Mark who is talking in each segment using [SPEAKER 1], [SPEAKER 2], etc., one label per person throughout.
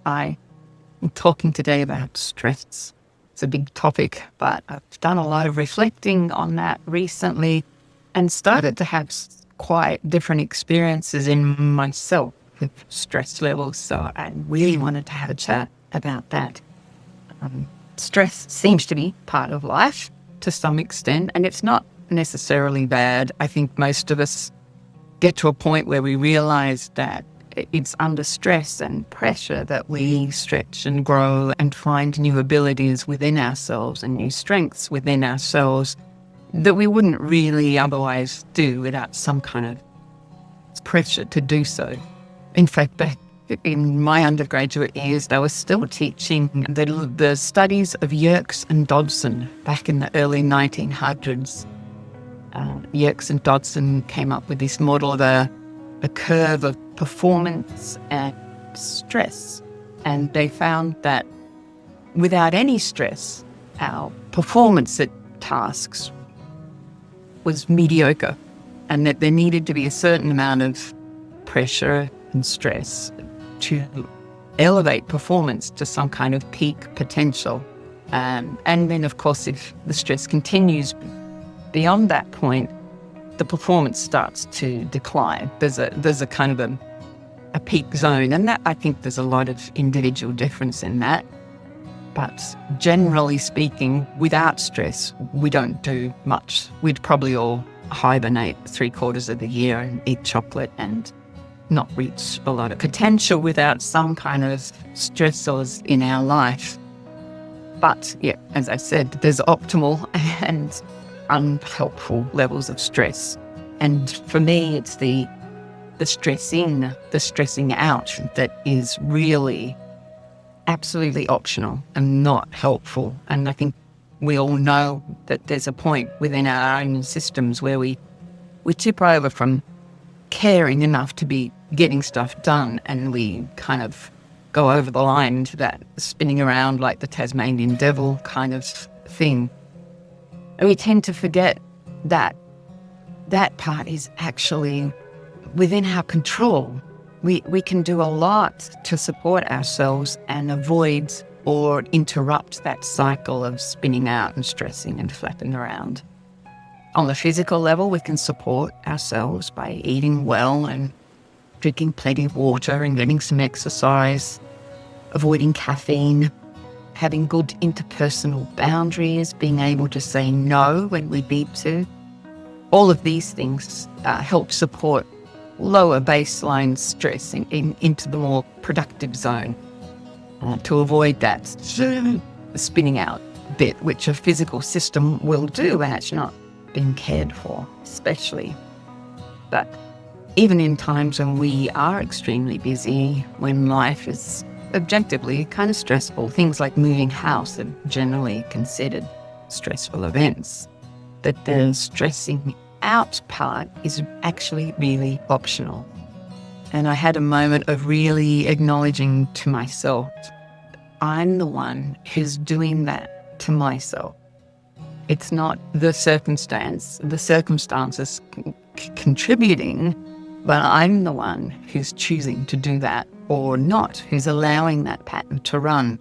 [SPEAKER 1] I'm talking today about stress. It's a big topic, but I've done a lot of reflecting on that recently and started to have quite different experiences in myself with stress levels. So I really wanted to have a chat about that. Stress seems to be part of life to some extent, and it's not necessarily bad. I think most of us get to a point where we realize that it's under stress and pressure that we stretch and grow and find new abilities within ourselves and new strengths within ourselves that we wouldn't really otherwise do without some kind of pressure to do so. In fact, back in my undergraduate years, they were still teaching the studies of Yerkes and Dodson back in the early 1900s. Yerkes and Dodson came up with this model of a curve of performance and stress. And they found that without any stress, our performance at tasks was mediocre, and that there needed to be a certain amount of pressure and stress to elevate performance to some kind of peak potential. And then, of course, if the stress continues beyond that point, the performance starts to decline. There's a kind of a peak zone, and that I think there's a lot of individual difference in that. But generally speaking, without stress, we don't do much. We'd probably all hibernate 3/4 of the year and eat chocolate and not reach a lot of potential without some kind of stressors in our life. But yeah, as I said, there's optimal and unhelpful levels of stress. And for me, it's the stressing out that is really absolutely optional and not helpful. And I think we all know that there's a point within our own systems where we tip over from caring enough to be getting stuff done, and we kind of go over the line into that spinning around like the Tasmanian devil kind of thing. And we tend to forget that that part is actually within our control. We can do a lot to support ourselves and avoid or interrupt that cycle of spinning out and stressing and flapping around. On the physical level, we can support ourselves by eating well and drinking plenty of water and getting some exercise, avoiding caffeine, having good interpersonal boundaries, being able to say no when we need to. All of these things help support lower baseline stress into the more productive zone to avoid that spinning out bit, which a physical system will do when it's not being cared for, especially. But even in times when we are extremely busy, when life is objectively kind of stressful, things like moving house are generally considered stressful events, that the stressing out part is actually really optional. And I had a moment of really acknowledging to myself, I'm the one who's doing that to myself. It's not the circumstances contributing, but I'm the one who's choosing to do that or not, who's allowing that pattern to run.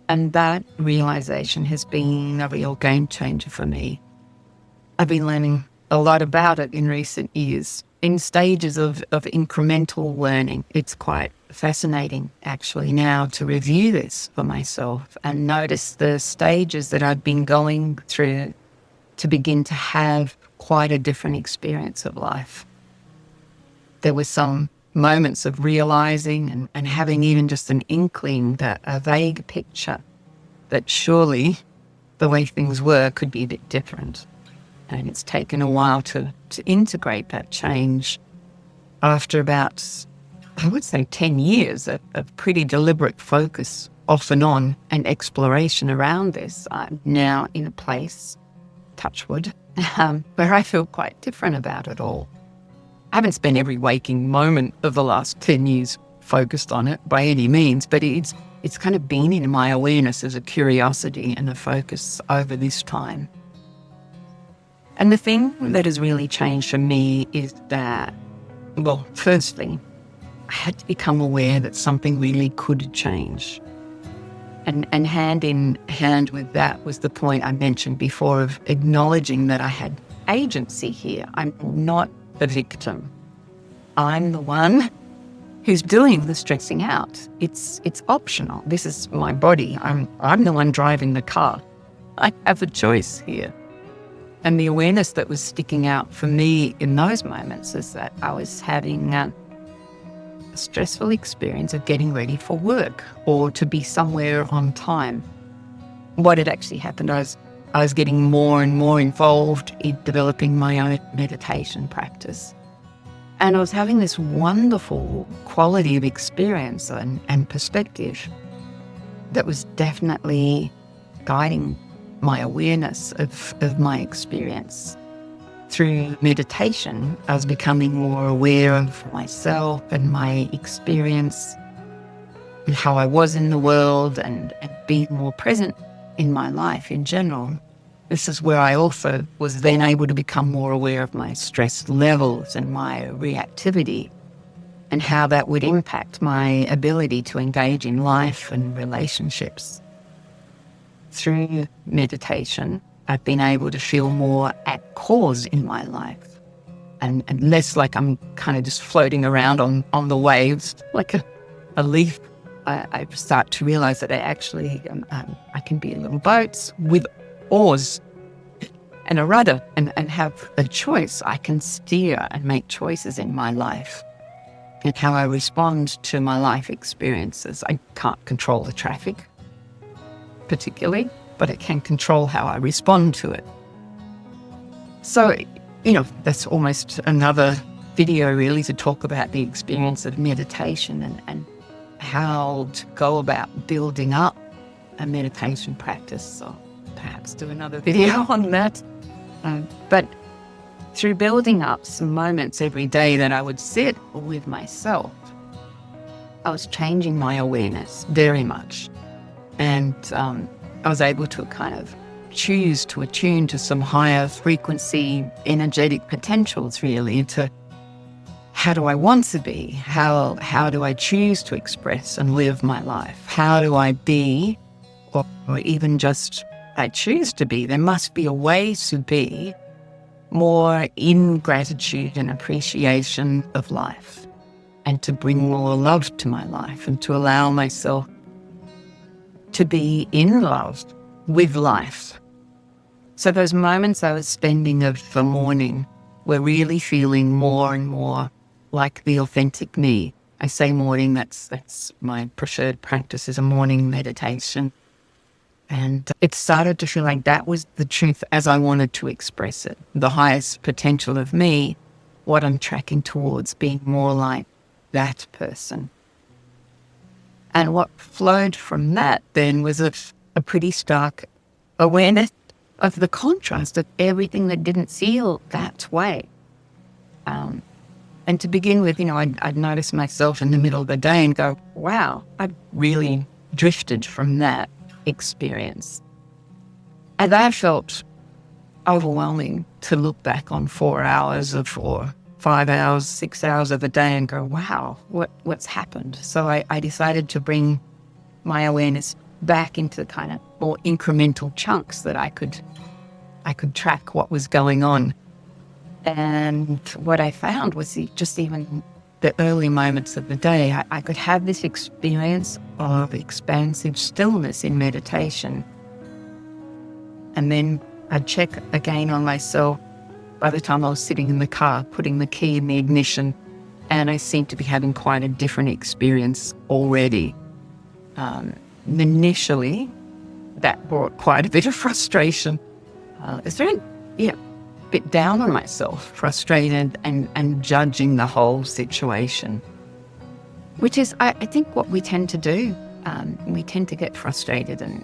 [SPEAKER 1] And that realization has been a real game changer for me. I've been learning a lot about it in recent years, in stages of incremental learning. It's quite fascinating, actually, now to review this for myself and notice the stages that I've been going through to begin to have quite a different experience of life. There were some moments of realizing and having even just an inkling, that a vague picture that surely the way things were could be a bit different. And it's taken a while to integrate that change after about, I would say, 10 years of pretty deliberate focus off and on and exploration around this. I'm now in a place, touch wood, where I feel quite different about it all. I haven't spent every waking moment of the last 10 years focused on it by any means, but it's kind of been in my awareness as a curiosity and a focus over this time. And the thing that has really changed for me is that, well, firstly, I had to become aware that something really could change. And hand in hand with that was the point I mentioned before of acknowledging that I had agency here. I'm not the victim. I'm the one who's doing the stressing out. It's optional. This is my body. I'm the one driving the car. I have a choice here. And the awareness that was sticking out for me in those moments is that I was having a stressful experience of getting ready for work or to be somewhere on time. What had actually happened, I was getting more and more involved in developing my own meditation practice. And I was having this wonderful quality of experience and perspective that was definitely guiding my awareness of my experience. Through meditation, I was becoming more aware of myself and my experience and how I was in the world and being more present in my life in general. This is where I also was then able to become more aware of my stress levels and my reactivity and how that would impact my ability to engage in life and relationships. Through meditation, I've been able to feel more at cause in my life and less like I'm kind of just floating around on the waves like a leaf. I start to realize that I can be in little boats with oars and a rudder and have a choice. I can steer and make choices in my life and how I respond to my life experiences. I can't control the traffic particularly, but it can control how I respond to it. So, that's almost another video really to talk about the experience of meditation and how to go about building up a meditation practice. So perhaps do another video on that. But through building up some moments every day that I would sit with myself, I was changing my awareness very much. And I was able to kind of choose to attune to some higher frequency, energetic potentials really, to how do I want to be? How do I choose to express and live my life? How do I be, or even just I choose to be? There must be a way to be more in gratitude and appreciation of life and to bring more love to my life and to allow myself to be in love with life. So those moments I was spending of the morning were really feeling more and more like the authentic me. I say morning, that's my preferred practice, is a morning meditation. And it started to feel like that was the truth as I wanted to express it. The highest potential of me, what I'm tracking towards, being more like that person. And what flowed from that then was a pretty stark awareness of the contrast of everything that didn't feel that way. And to begin with, I'd notice myself in the middle of the day and go, wow, I've really drifted from that experience. And that felt overwhelming to look back on 4 hours or 5 hours, 6 hours of the day and go, wow, what's happened? So I decided to bring my awareness back into kind of more incremental chunks that I could track what was going on. And what I found was just even the early moments of the day, I could have this experience of expansive stillness in meditation. And then I'd check again on myself by the time I was sitting in the car, putting the key in the ignition, and I seemed to be having quite a different experience already. Initially, that brought quite a bit of frustration. It's very, a bit down on myself, frustrated and judging the whole situation, which is, I think, what we tend to do. We tend to get frustrated, and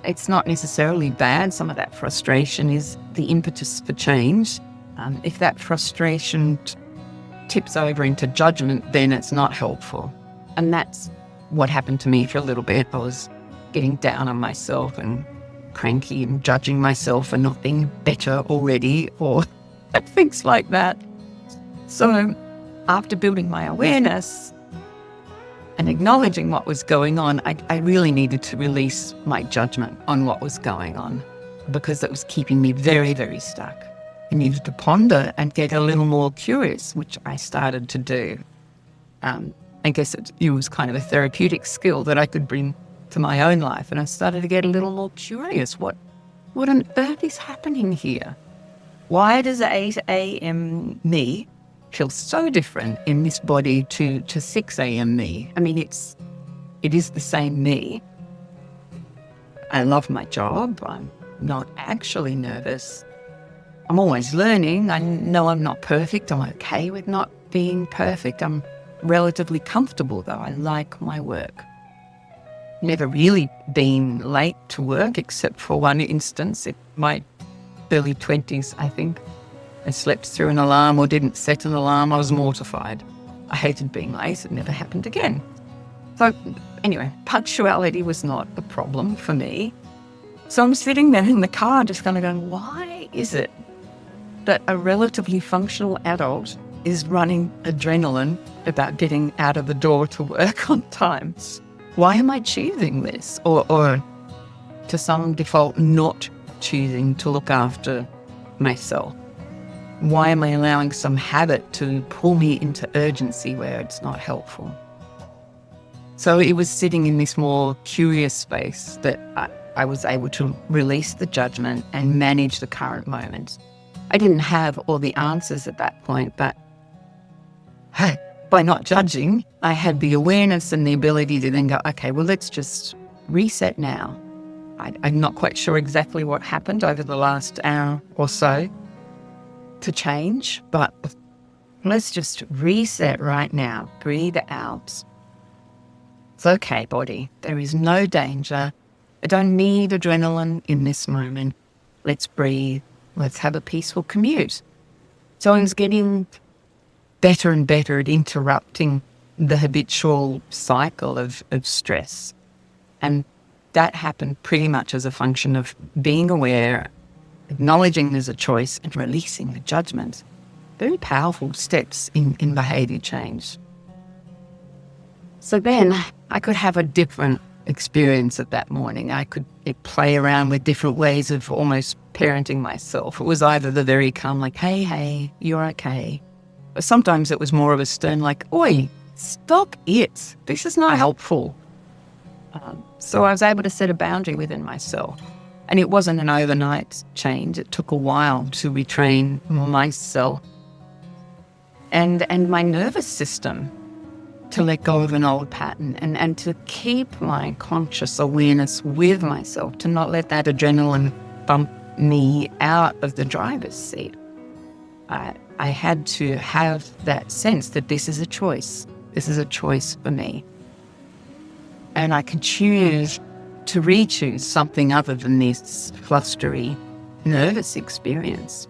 [SPEAKER 1] it's not necessarily bad. Some of that frustration is the impetus for change. If that frustration tips over into judgment, then it's not helpful. And that's what happened to me for a little bit. I was getting down on myself and cranky and judging myself for not being better already or things like that. So after building my awareness, and acknowledging what was going on, I really needed to release my judgment on what was going on because it was keeping me very, very stuck. I needed to ponder and get a little more curious, which I started to do. I guess it was kind of a therapeutic skill that I could bring to my own life. And I started to get a little more curious. What on earth is happening here? Why does 8 a.m. me feel so different in this body to 6 a.m. me? I mean, it is the same me. I love my job. I'm not actually nervous. I'm always learning. I know I'm not perfect. I'm okay with not being perfect. I'm relatively comfortable, though. I like my work. Never really been late to work, except for one instance in my early 20s, I think. I slept through an alarm or didn't set an alarm. I was mortified. I hated being late. It never happened again. So anyway, punctuality was not a problem for me. So I'm sitting there in the car just kind of going, why is it that a relatively functional adult is running adrenaline about getting out of the door to work on time? Why am I choosing this? Or to some default, not choosing to look after myself? Why am I allowing some habit to pull me into urgency where it's not helpful? So it was sitting in this more curious space that I was able to release the judgment and manage the current moment. I didn't have all the answers at that point, but by not judging, I had the awareness and the ability to then go, okay, well, let's just reset now. I'm not quite sure exactly what happened over the last hour or so to change, but let's just reset right now. Breathe out. It's okay, body. There is no danger. I don't need adrenaline in this moment. Let's breathe. Let's have a peaceful commute. So I was getting better and better at interrupting the habitual cycle of stress. And that happened pretty much as a function of being aware, acknowledging there's a choice, and releasing the judgment. Very powerful steps in behaviour change. So then I could have a different experience of that morning. I could play around with different ways of almost parenting myself. It was either the very calm, like, hey, you're okay. Or sometimes it was more of a stern, like, oi, stop it. This is not helpful. So I was able to set a boundary within myself. And it wasn't an overnight change. It took a while to retrain myself and my nervous system to let go of an old pattern and to keep my conscious awareness with myself, to not let that adrenaline bump me out of the driver's seat. I had to have that sense that this is a choice. This is a choice for me. And I can choose to re-choose something other than this flustery, nervous experience.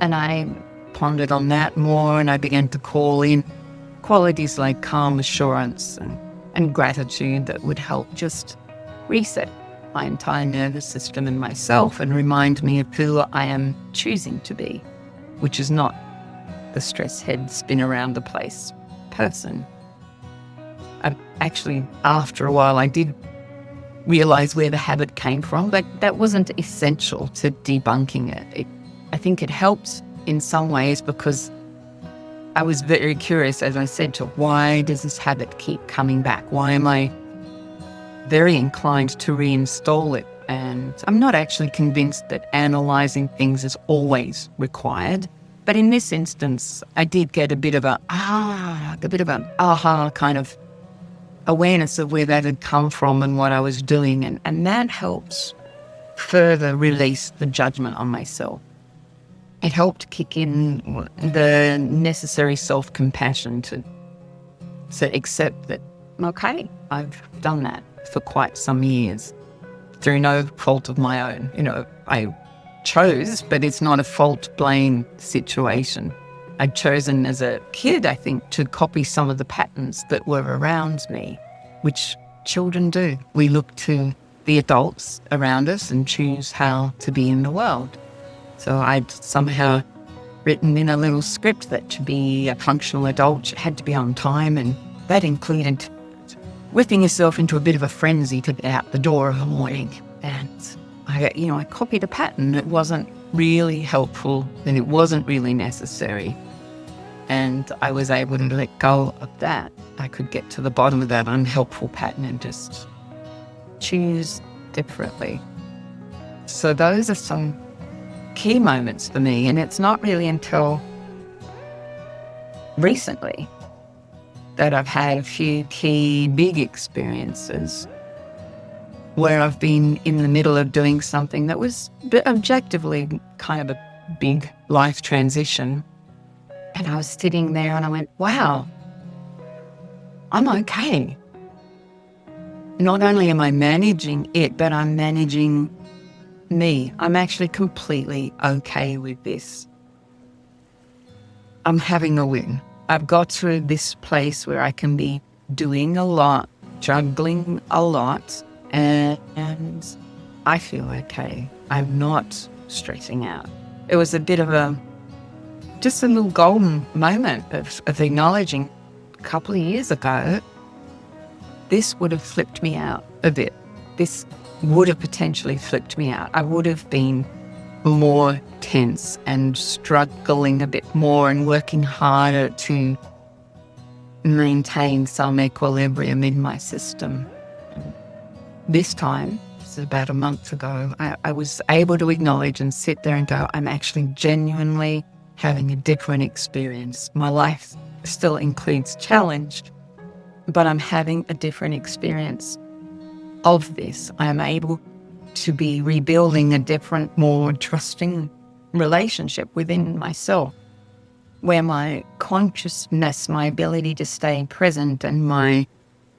[SPEAKER 1] And I pondered on that more, and I began to call in qualities like calm assurance and gratitude that would help just reset my entire nervous system and myself and remind me of who I am choosing to be, which is not the stress head spin around the place person. Actually, after a while, I did realize where the habit came from, but that wasn't essential to debunking it. I think it helped in some ways because I was very curious, as I said, to why does this habit keep coming back? Why am I very inclined to reinstall it? And I'm not actually convinced that analysing things is always required. But in this instance, I did get a bit of an aha kind of awareness of where that had come from and what I was doing. And that helps further release the judgment on myself. It helped kick in the necessary self-compassion to accept that, okay, I've done that for quite some years through no fault of my own. I chose, but it's not a fault-blame situation. I'd chosen as a kid, I think, to copy some of the patterns that were around me, which children do. We look to the adults around us and choose how to be in the world. So I'd somehow written in a little script that to be a functional adult, you had to be on time, and that included whipping yourself into a bit of a frenzy to get out the door of the morning. And I copied a pattern that wasn't really helpful and it wasn't really necessary. And I was able to let go of that. I could get to the bottom of that unhelpful pattern and just choose differently. So those are some key moments for me. And it's not really until recently that I've had a few key big experiences where I've been in the middle of doing something that was objectively kind of a big life transition. And I was sitting there and I went, wow, I'm okay. Not only am I managing it, but I'm managing me. I'm actually completely okay with this. I'm having a win. I've got to this place where I can be doing a lot, juggling a lot, and I feel okay. I'm not stressing out. It was a bit of just a little golden moment of acknowledging a couple of years ago, this would have flipped me out a bit. This would have potentially flipped me out. I would have been more tense and struggling a bit more and working harder to maintain some equilibrium in my system. This time, this is about a month ago, I was able to acknowledge and sit there and go, I'm actually genuinely having a different experience. My life still includes challenge, but I'm having a different experience of this. I am able to be rebuilding a different, more trusting relationship within myself, where my consciousness, my ability to stay present and my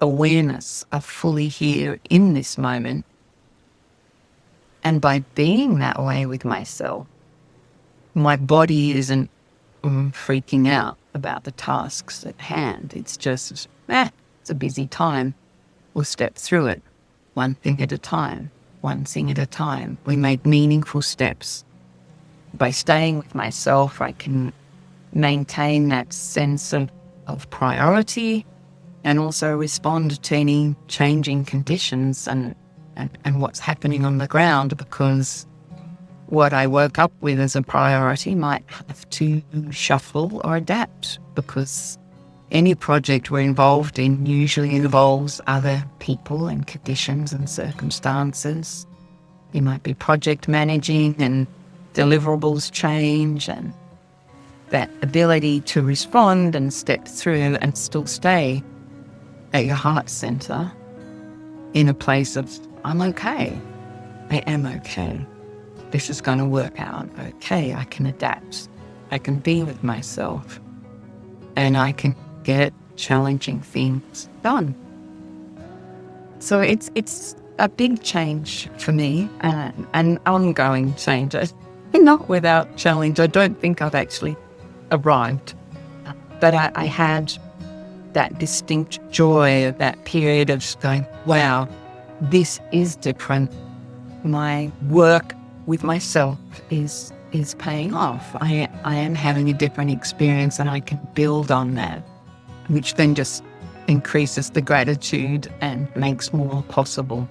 [SPEAKER 1] awareness are fully here in this moment. And by being that way with myself, my body isn't freaking out about the tasks at hand. It's just, it's a busy time. We'll step through it, one thing at a time, one thing at a time. We make meaningful steps. By staying with myself, I can maintain that sense of priority and also respond to any changing conditions and what's happening on the ground, because what I woke up with as a priority might have to shuffle or adapt, because any project we're involved in usually involves other people and conditions and circumstances. You might be project managing and deliverables change, and that ability to respond and step through and still stay at your heart center in a place of, I'm okay. I am okay. This is going to work out okay. I can adapt. I can be with myself. And I can get challenging things done. So it's a big change for me, an ongoing change. Not without challenge. I don't think I've actually arrived. But I had that distinct joy of that period of going, wow, this is different. My work with myself is paying off. I am having a different experience, and I can build on that, which then just increases the gratitude and makes more possible.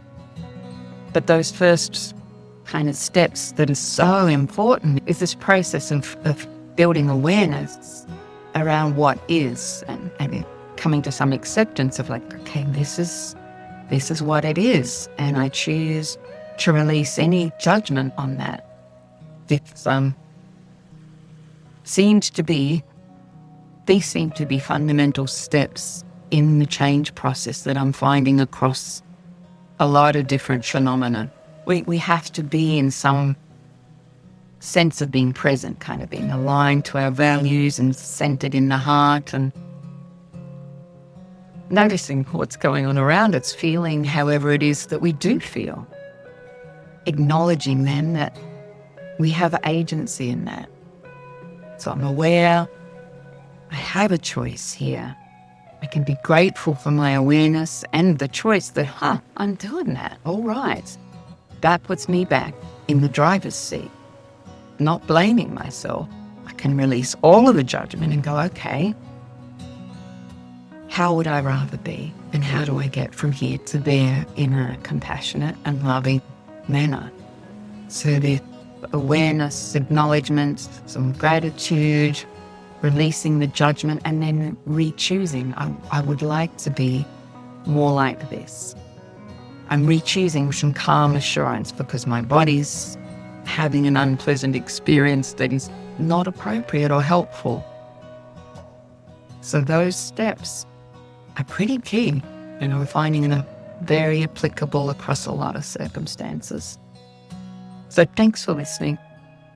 [SPEAKER 1] But those first kind of steps that are so important is this process of building awareness around what is and coming to some acceptance of like, okay, this is what it is, and I choose to release any judgment on that. This seem to be fundamental steps in the change process that I'm finding across a lot of different phenomena. We have to be in some sense of being present, kind of being aligned to our values and centered in the heart, and noticing what's going on around us, feeling however it is that we do feel, acknowledging then that we have agency in that. So I'm aware I have a choice here. I can be grateful for my awareness and the choice that, I'm doing that. All right. That puts me back in the driver's seat, not blaming myself. I can release all of the judgment and go, okay, how would I rather be? And how do I get from here to there in a compassionate and loving manner? So the awareness, acknowledgement, some gratitude, releasing the judgment, and then re-choosing. I would like to be more like this. I'm re-choosing some calm assurance because my body's having an unpleasant experience that is not appropriate or helpful. So those steps are pretty key, finding them very applicable across a lot of circumstances. So thanks for listening.